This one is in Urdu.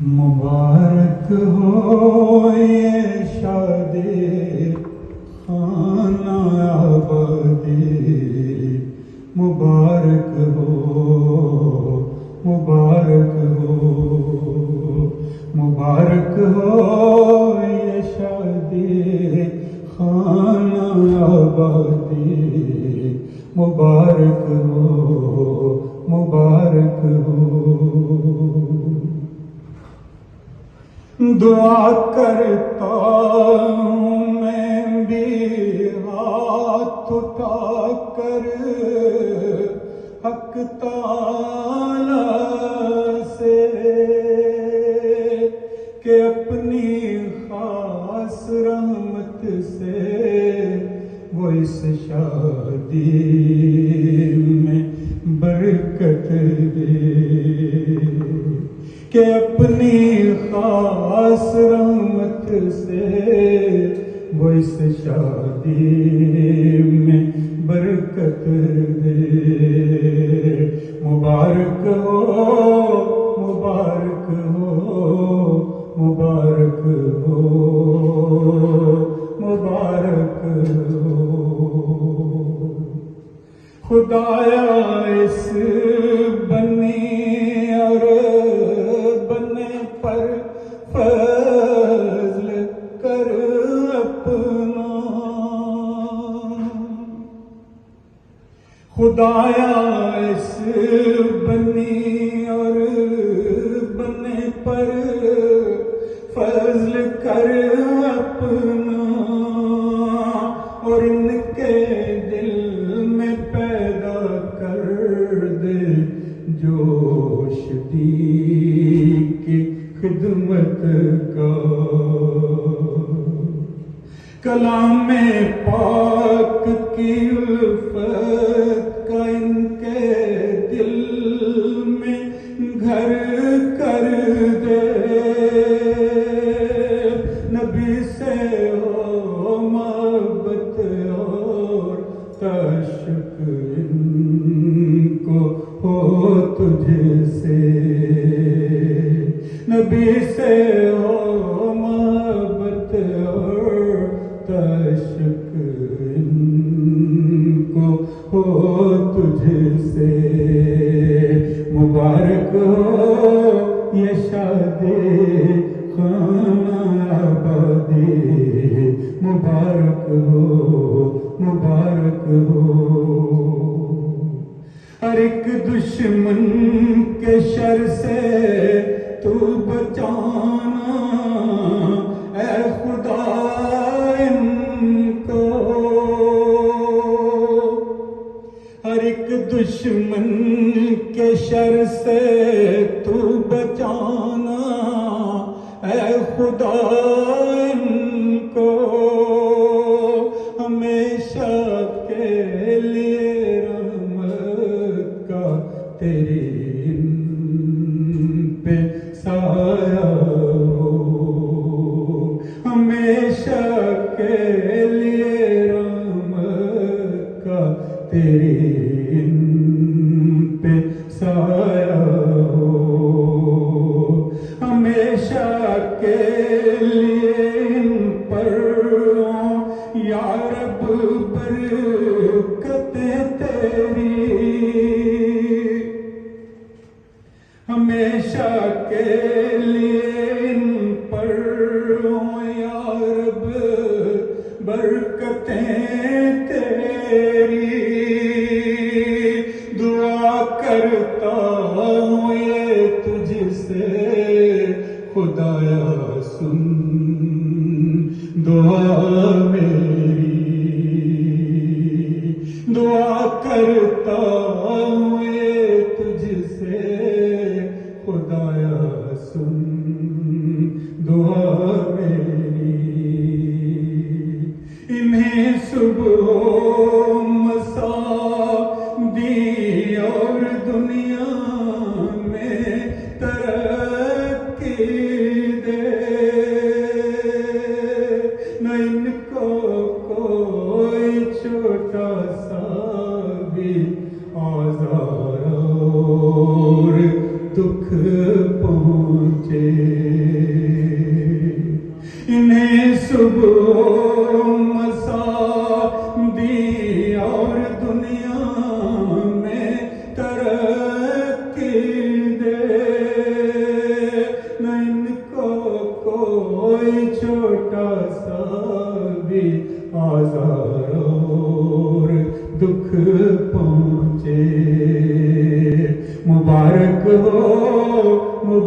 مبارک ہو یہ شادی خانہ آبادی، مبارک ہو، مبارک ہو، مبارک ہو یہ شادی خانہ آبادی، مبارک ہو، مبارک ہو۔ دعا کرتا ہوں میں بھی ہاتھ اٹھا کر حق تعالی سے کہ اپنی خاص رحمت سے وہ اس شادی میں برکت دے، کہ اپنی خاص رحمت سے وہ اس شادی میں برکت دے۔ مبارک ہو، مبارک ہو، مبارک ہو، مبارک ہو۔ خدایا اس بنی اور بنے پر فضل کر اپنا، خدایا اس بنی اور بنے پر فضل کر اپنا، اور ان کے دل میں پیدا کر دے جوش دی کی خدمت کا۔ کلام پاک کی الفت کا ان کے دل میں گھر کر دے، نبی سے ہو محبت اور تعشق ان کو ہو تجھ سے، نبی سے ہو محبت اور تعشق ان کو ہو تجھ سے۔ مبارک ہو یہ شادی خانہ آبادی، مبارک ہو، مبارک ہو۔ ہر ایک دشمن کے شر سے تو بچانا اے خدا ان کو، ہر ایک دشمن کے شر سے تو بچانا اے خدا ان کو، ہمیشہ کے لیے رحمت کا تیری ان پہ سایہ ہو، ہمیشہ کے لیے رحمت کا تیری ان پہ سایہ ہو، ہمیشہ کے لیے ان پر یا رب برکتیں تیری، ہمیشہ کے لیے ان پر یا رب برکتیں تیری۔ دعا کرتا ہوں یہ تجھ سے خدایا سن دعا میری، دعا کرتا ہوں یہ تجھ سے خدایا سن دعا میری۔ انہیں صبح و مساء دی اور دنیا میں ترقی دے، نہ ان کو کوئی چھوٹا سا بھی آزار اور دکھ پہنچے،